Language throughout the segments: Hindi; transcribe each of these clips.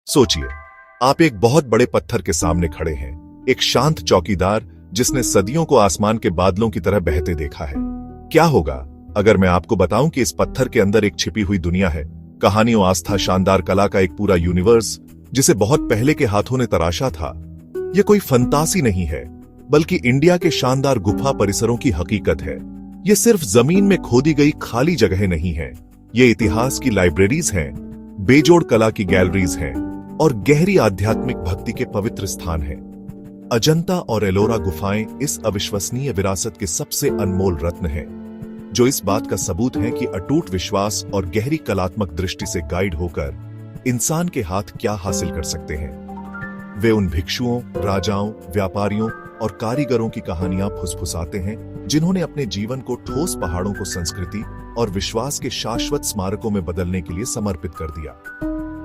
सोचिए, आप एक बहुत बड़े पत्थर के सामने खड़े हैं, एक शांत चौकीदार जिसने सदियों को आसमान के बादलों की तरह बहते देखा है। क्या होगा अगर मैं आपको बताऊं कि इस पत्थर के अंदर एक छिपी हुई दुनिया है, कहानियों, आस्था, शानदार कला का एक पूरा यूनिवर्स जिसे बहुत पहले के हाथों ने तराशा था। यह कोई फंतासी नहीं है, बल्कि इंडिया के शानदार गुफा परिसरों की हकीकत है। ये सिर्फ जमीन में खोदी गई खाली जगहें नहीं है, ये इतिहास की लाइब्रेरीज हैं, बेजोड़ कला की गैलरीज हैं और गहरी आध्यात्मिक भक्ति के पवित्र स्थान हैं। अजंता और एलोरा गुफाएं इस अविश्वसनीय विरासत के सबसे अनमोल रत्न हैं, जो इस बात का सबूत है कि अटूट विश्वास और गहरी कलात्मक दृष्टि से गाइड होकर इंसान के हाथ क्या हासिल कर सकते हैं। वे उन भिक्षुओं, राजाओं, व्यापारियों और कारीगरों की कहानियां फुसफुसाते हैं जिन्होंने अपने जीवन को ठोस पहाड़ों को संस्कृति और विश्वास के शाश्वत स्मारकों में बदलने के लिए समर्पित कर दिया।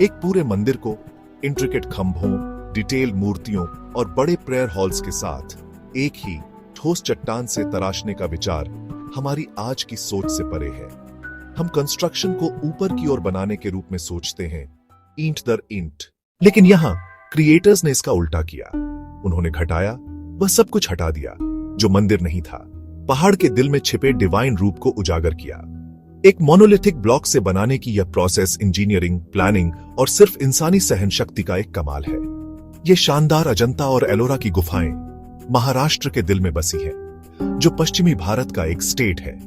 एक पूरे मंदिर को इंट्रिकेट खंभों, डिटेल मूर्तियों और बड़े प्रेयर हॉल्स के साथ एक ही ठोस चट्टान से तराशने का विचार हमारी आज की सोच से परे है। हम कंस्ट्रक्शन को ऊपर की ओर बनाने के रूप में सोचते हैं, ईंट दर ईंट, लेकिन यहां क्रिएटर्स ने इसका उल्टा किया। उन्होंने घटाया, वह सब कुछ हटा दिया जो मंदिर नहीं था, पहाड़ के दिल में छिपे डिवाइन रूप को उजागर किया। एक मोनोलिथिक ब्लॉक से बनाने की यह प्रोसेस इंजीनियरिंग, प्लानिंग और सिर्फ इंसानी सहनशक्ति का एक कमाल है। ये शानदार अजंता और एलोरा की गुफाएं महाराष्ट्र के दिल में बसी है, जो पश्चिमी भारत का एक स्टेट है।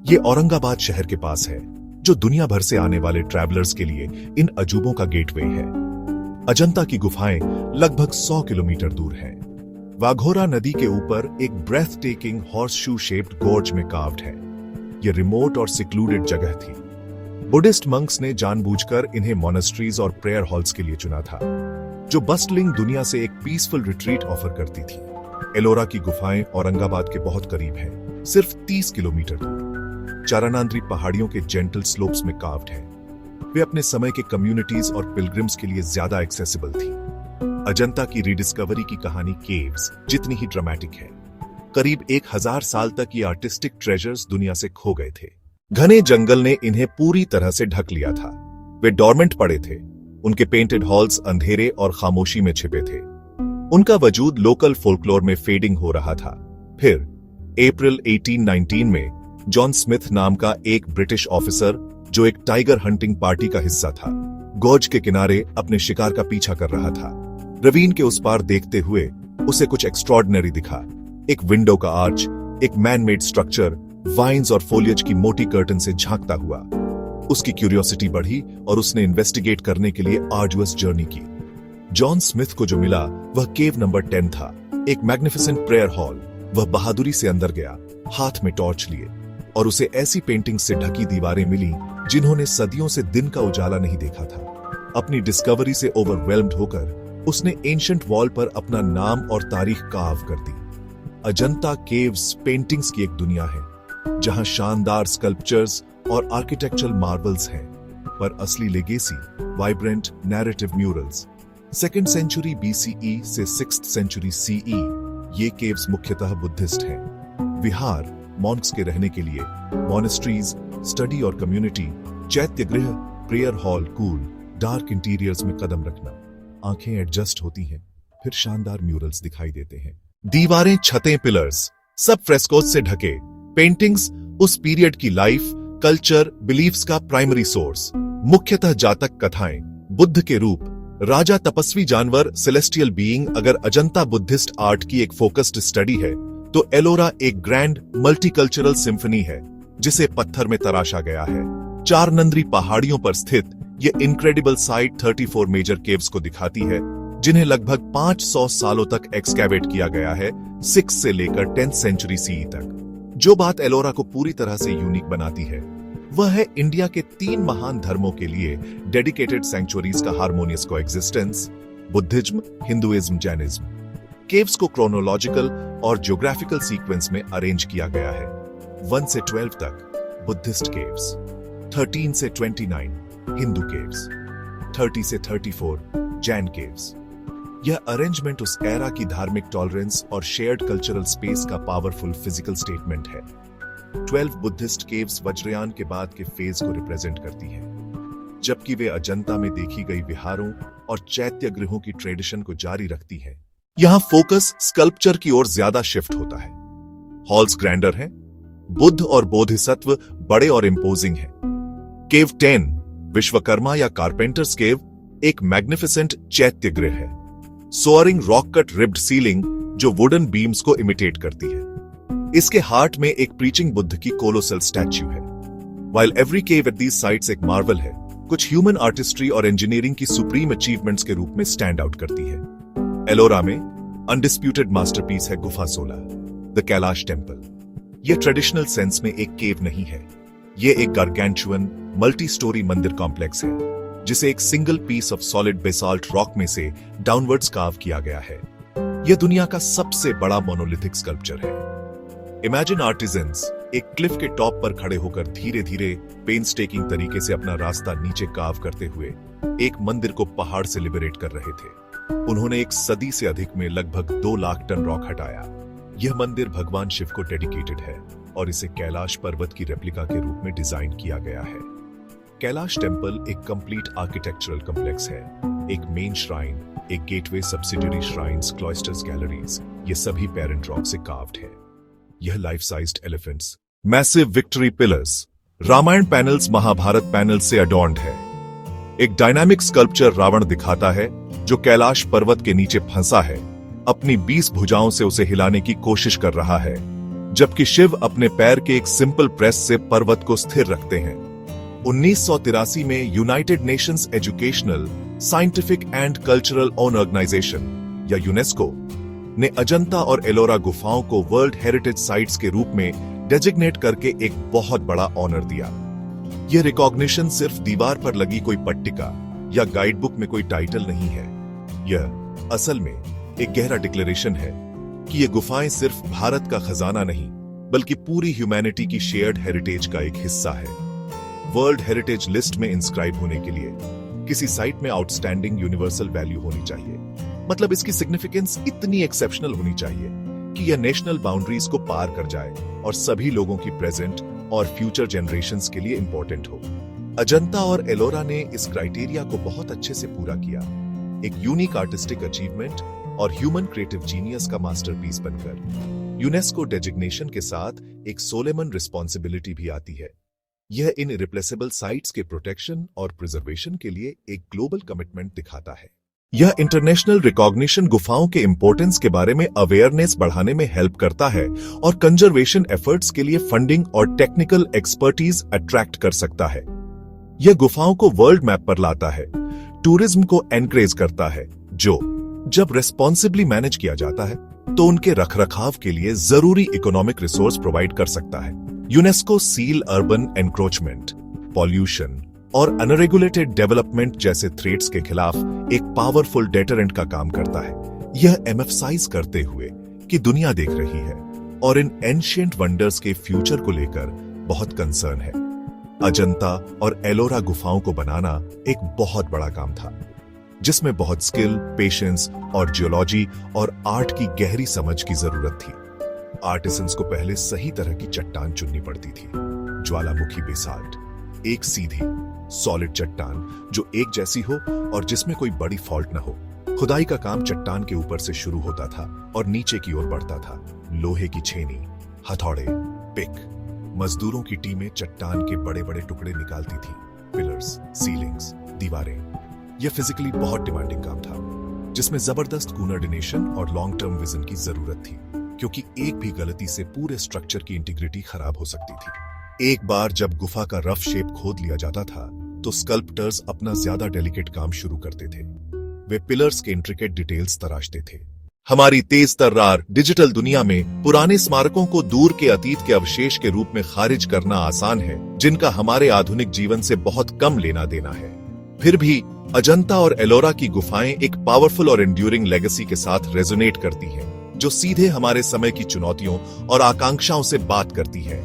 ये औरंगाबाद शहर के पास है, जो दुनिया भर से आने वाले ट्रैवलर्स के लिए इन अजूबों का गेटवे है। अजंता की गुफाएं लगभग 100 किलोमीटर दूर हैं। वाघोरा नदी के ऊपर एक breathtaking horseshoe shaped gorge में कार्व्ड है। यह रिमोट और सिक्लूडेड जगह थी। बुद्धिस्ट मंक्स ने जानबूझकर इन्हें मोनेस्ट्रीज और प्रेयर हॉल्स के लिए चुना था, जो बस्टलिंग दुनिया से एक पीसफुल रिट्रीट ऑफर करती थी। एलोरा की गुफाएं औरंगाबाद के बहुत करीब हैं, सिर्फ 30 किलोमीटर दूर। चारानांद्री पहाड़ियों के जेंटल स्लोप्स में कार्व्ड है। वे अपने समय के कम्युनिटीज और पिलग्रिम्स के लिए ज्यादा एक्सेसिबल थी। अजंता की रिडिस्कवरी की कहानी केव्स जितनी ही ड्रामेटिक है। करीब 1000 साल तक ये आर्टिस्टिक ट्रेजर्स दुनिया से खो गए थे। घने जंगल ने इन्हें पूरी तरह से ढक लिया था। वे डोरमेंट पड़े थे। उनके पेंटेड हॉल्स अंधेरे और खामोशी में छिपे थे। उनका वजूद लोकल फोल्कलोर में फेडिंग हो रहा था। फिर अप्रैल 1819 में जॉन स्मिथ नाम का एक ब्रिटिश ऑफिसर, जो एक टाइगर हंटिंग पार्टी का हिस्सा था, गोर्ज के किनारे अपने शिकार का पीछा कर रहा था। रवीन के उस पार देखते हुए उसे कुछ एक्स्ट्रॉर्डिनरी दिखा। एक विंडो का आर्च, एक मैन मेड स्ट्रक्चर, वाइन्स और फोलियज की मोटी कर्टन से झांकता हुआ। उसकी क्यूरियोसिटी बढ़ी और उसने इन्वेस्टिगेट करने के लिए आर्डुअस जर्नी की। जॉन स्मिथ को जो मिला वह केव नंबर 10 था, एक मैग्निफिसेंट प्रेयर हॉल। वह बहादुरी से अंदर गया, हाथ में टॉर्च लिए, और उसे ऐसी पेंटिंग से ढकी दीवारें मिली जिन्होंने सदियों से दिन का उजाला नहीं देखा था। अपनी डिस्कवरी से ओवरवेल्म्ड होकर उसने एंशिएंट वॉल पर अपना नाम और तारीख कार्व कर दी। अजंता केव्स पेंटिंग्स की एक दुनिया है, जहां शानदार स्कल्पचर्स और आर्किटेक्चरल मार्बल्स हैं, पर असली legacy vibrant narrative murals. 2nd century BCE से 6th सेंचुरी CE ये केव्स मुख्यतः बुद्धिस्ट हैं। विहार, मॉन्क्स के रहने के लिए, मॉनेस्ट्रीज, स्टडी और कम्युनिटी, चैत्य गृह, prayer hall, cool dark interiors में कदम रखना। आंखें एडजस्ट होती हैं, फिर शानदार म्यूरल्स दिखाई देते हैं। दीवारें, छतें, पिलर्स सब फ्रेस्कोस से ढके। पेंटिंग्स उस पीरियड की लाइफ, कल्चर, बिलीफ्स का प्राइमरी सोर्स। मुख्यतः जातक कथाएं, बुद्ध के रूप, राजा, तपस्वी जानवर, सेलेस्टियल बीइंग। अगर अजंता बुद्धिस्ट आर्ट की एक फोकस्ड स्टडी है, तो एलोरा एक ग्रैंड मल्टीकल्चरल सिम्फनी है, जिसे पत्थर में तराशा गया है। चारनंद्री पहाड़ियों पर स्थित ये इनक्रेडिबल साइट 34 मेजर केव्स को दिखाती है, जिन्हें लगभग 500 सालों तक एक्सकैवेट किया गया है, 6 से लेकर 10th सेंचुरी CE तक। जो बात एलोरा को पूरी तरह से यूनिक बनाती है, वह है इंडिया के 3 महान धर्मों के लिए डेडिकेटेड सैंक्चुअरीज का harmonious coexistence: Buddhism, Hinduism, Jainism. Caves को क्रोनोलॉजिकल और ज्योग्राफिकल सीक्वेंस में अरेंज किया गया है। 1 से 12 तक बुद्धिस्ट केव्स, 13 से 29 हिंदू केव्स, 30 से 34 जैन केव्स। यह अरेंजमेंट उस एरा की धार्मिक टॉलरेंस और शेयर्ड कल्चरल स्पेस का पावरफुल फिजिकल स्टेटमेंट है। 12 बुद्धिस्ट केव्स वज्रयान के बाद के फेज को रिप्रेजेंट करती हैं, जबकि वे अजंता में देखी गई विहारों और चैत्य गृहों की ट्रेडिशन को जारी रखती हैं। यहां फोकस स्कल्पचर की ओर ज्यादा शिफ्ट होता है। हॉल्स ग्रैंडर हैं, बुद्ध और बोधिसत्व बड़े और इम्पोजिंग हैं। केव 10 विश्वकर्मा या कारपेंटर्स केव एक मैग्निफिसेंट चैत्य गृह है। सोअरिंग रॉक कट रिब्ड सीलिंग जो वुडन बीम्स को इमिटेट करती है। इसके हार्ट में एक प्रीचिंग बुद्ध की कोलोसल स्टैच्यू है। While every cave at these sites एक मार्वल है, कुछ ह्यूमन आर्टिस्ट्री और इंजीनियरिंग की सुप्रीम अचीवमेंट्स के रूप में स्टैंड आउट करती है। एलोरा में अनडिस्प्यूटेड मास्टरपीस है गुफा 16, द कैलाश टेम्पल। यह ट्रेडिशनल सेंस में एक केव नहीं है, यह एक गार्गेंचुअन मल्टी स्टोरी मंदिर कॉम्प्लेक्स है जिसे एक single piece of solid basalt rock में से डाउनवर्ड्स कार्व किया गया है। यह दुनिया का सबसे बड़ा मोनोलिथिक स्कल्पचर है। इमेजिन आर्टिजन्स एक क्लिफ के टॉप पर खड़े होकर धीरे धीरे पेनस्टेकिंग तरीके से अपना रास्ता नीचे कार्व करते हुए एक मंदिर को पहाड़ से लिबरेट कर रहे थे। उन्होंने एक सदी से अधिक में लगभग 2 लाख टन रॉक हटाया। यह मंदिर भगवान शिव को डेडिकेटेड है और इसे कैलाश पर्वत की रेप्लिका के रूप में डिजाइन किया गया है। कैलाश टेम्पल एक कंप्लीट आर्किटेक्चरल कॉम्प्लेक्स है। एक मेन श्राइन, एक gateway, subsidiary shrines, cloisters, galleries, ये सभी पेरेंट रॉक से कार्व्ड है। यह life sized elephants, massive victory pillars, Ramayana panels, Mahabharata panels से अडॉर्न्ड है। एक डायनामिक स्कल्पचर रावण दिखाता है जो कैलाश पर्वत के नीचे फंसा है, अपनी 20 भुजाओं से उसे हिलाने की कोशिश कर रहा है, जबकि शिव अपने पैर के एक सिंपल प्रेस से पर्वत को स्थिर रखते हैं। 1983 में United Nations educational, scientific and cultural organisation या यूनेस्को ने अजंता और एलोरा गुफाओं को वर्ल्ड हेरिटेज साइट्स के रूप में डेजिग्नेट करके एक बहुत बड़ा ऑनर दिया। यह रिकॉग्निशन सिर्फ दीवार पर लगी कोई पट्टिका या गाइड बुक में कोई टाइटल नहीं है। यह असल में एक गहरा डिक्लेरेशन है कि ये गुफाएं सिर्फ भारत का खजाना नहीं, बल्कि पूरी ह्यूमैनिटी की शेयर्ड हेरिटेज का एक हिस्सा है। वर्ल्ड हेरिटेज लिस्ट में इंस्क्राइब होने के लिए किसी साइट में आउटस्टैंडिंग यूनिवर्सल वैल्यू होनी चाहिए। मतलब इसकी सिग्निफिकेंस इतनी एक्सेप्शनल होनी चाहिए कि यह नेशनल बाउंड्रीज को पार कर जाए और सभी लोगों की प्रेजेंट और फ्यूचर जनरेशंस के लिए इंपॉर्टेंट हो। अजंता और एलोरा ने इस क्राइटेरिया को बहुत अच्छे से पूरा किया, एक यूनिक आर्टिस्टिक अचीवमेंट और ह्यूमन क्रिएटिव जीनियस का मास्टरपीस बनकर। यूनेस्को डेजिग्नेशन के साथ एक सोलेमन रिस्पॉन्सिबिलिटी भी आती है। यह इन इरिप्लेसेबल साइट्स के प्रोटेक्शन और प्रिजर्वेशन के लिए एक ग्लोबल कमिटमेंट दिखाता है। यह इंटरनेशनल रिकॉग्निशन गुफाओं के इंपॉर्टेंस के बारे में अवेयरनेस बढ़ाने में हेल्प करता है और कंजर्वेशन एफर्ट्स के लिए फंडिंग और टेक्निकल एक्सपर्टीज अट्रैक्ट कर सकता है। यह गुफाओं को वर्ल्ड मैप पर लाता है, टूरिज्म को एनकरेज करता है, जो जब रेस्पॉन्सिबली मैनेज किया जाता है तो उनके रखरखाव के लिए जरूरी इकोनॉमिक रिसोर्स प्रोवाइड कर सकता है। UNESCO seal urban encroachment, pollution और अनरेगुलेटेड डेवलपमेंट जैसे थ्रेट्स के खिलाफ एक पावरफुल डेटरेंट का काम करता है। यह एम्फसाइज करते हुए कि दुनिया देख रही है और इन एंशिएंट वंडर्स के फ्यूचर को लेकर बहुत कंसर्न है। अजंता और एलोरा गुफाओं को बनाना एक बहुत बड़ा काम था, जिसमें बहुत स्किल, पेशेंस और जियोलॉजी और आर्ट की गहरी समझ की जरूरत थी। आर्टिसंस को पहले सही तरह की चट्टान चुननी पड़ती थी। ज्वालामुखी बेसाल्ट, एक सीधी सॉलिड चट्टान जो एक जैसी हो और जिसमें कोई बड़ी फॉल्ट न हो। खुदाई का काम चट्टान के ऊपर से शुरू होता था और नीचे की ओर बढ़ता था। लोहे की छेनी, हथौड़े, पिक, मजदूरों की टीमें चट्टान के बड़े बड़े टुकड़े निकालती थी। पिलर्स, सीलिंग्स, दीवारें, यह फिजिकली बहुत डिमांडिंग काम था, जिसमें जबरदस्त कोऑर्डिनेशन और लॉन्ग टर्म विजन की जरूरत थी, क्योंकि एक भी गलती से पूरे स्ट्रक्चर की इंटीग्रिटी खराब हो सकती थी। एक बार जब गुफा का रफ शेप खोद लिया जाता था तो स्कल्प्टर्स अपना ज्यादा डेलिकेट काम शुरू करते थे। वे पिलर्स के इंट्रिकेट डिटेल्स तराशते थे। हमारी तेज तर्रार डिजिटल दुनिया में पुराने स्मारकों को दूर के अतीत के अवशेष के रूप में खारिज करना आसान है, जिनका हमारे आधुनिक जीवन से बहुत कम लेना देना है। फिर भी अजंता और एलोरा की गुफाएं एक पावरफुल और एंड्यूरिंग लेगेसी के साथ रेजोनेट करती हैं, जो सीधे हमारे समय की चुनौतियों और आकांक्षाओं से बात करती है।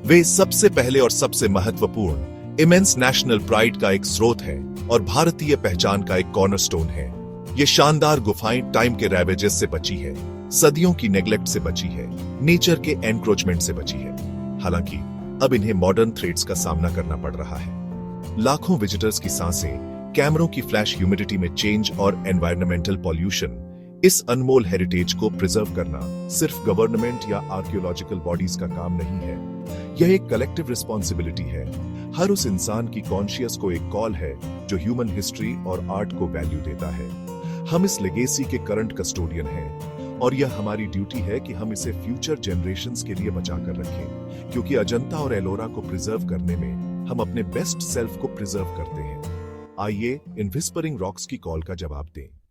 वे सबसे पहले और सबसे महत्वपूर्ण इमेंस नेशनल प्राइड का एक स्रोत है और भारतीय पहचान का एक कॉर्नरस्टोन है। ये शानदार गुफाएं टाइम के रैवेजेस से बची है, सदियों की नेग्लेक्ट से बची है, नेचर के एनक्रोचमेंट से बची है। हालांकि अब इन्हें मॉडर्न थ्रेट्स का सामना करना पड़ रहा है। लाखों विजिटर्स की सांसें, कैमरों की फ्लैश ह्यूमिडिटी में चेंज और एनवायरमेंटल पॉल्यूशन, इस अनमोल हेरिटेज को प्रिजर्व करना सिर्फ गवर्नमेंट या आर्कियोलॉजिकल बॉडीज का काम नहीं है। यह एक कलेक्टिव रिस्पॉन्सिबिलिटी है। हर उस इंसान की कॉन्शियस को एक कॉल है जो ह्यूमन हिस्ट्री और आर्ट को वैल्यू देता है। हम इस लेगेसी के करंट कस्टोडियन हैं और यह हमारी ड्यूटी है कि हम इसे फ्यूचर जनरेशंस के लिए बचा कर रखें, क्योंकि अजंता और एलोरा को प्रिजर्व करने में हम अपने बेस्ट सेल्फ को प्रिजर्व करते हैं। आइए इन विस्परिंग रॉक्स की कॉल का जवाब दें।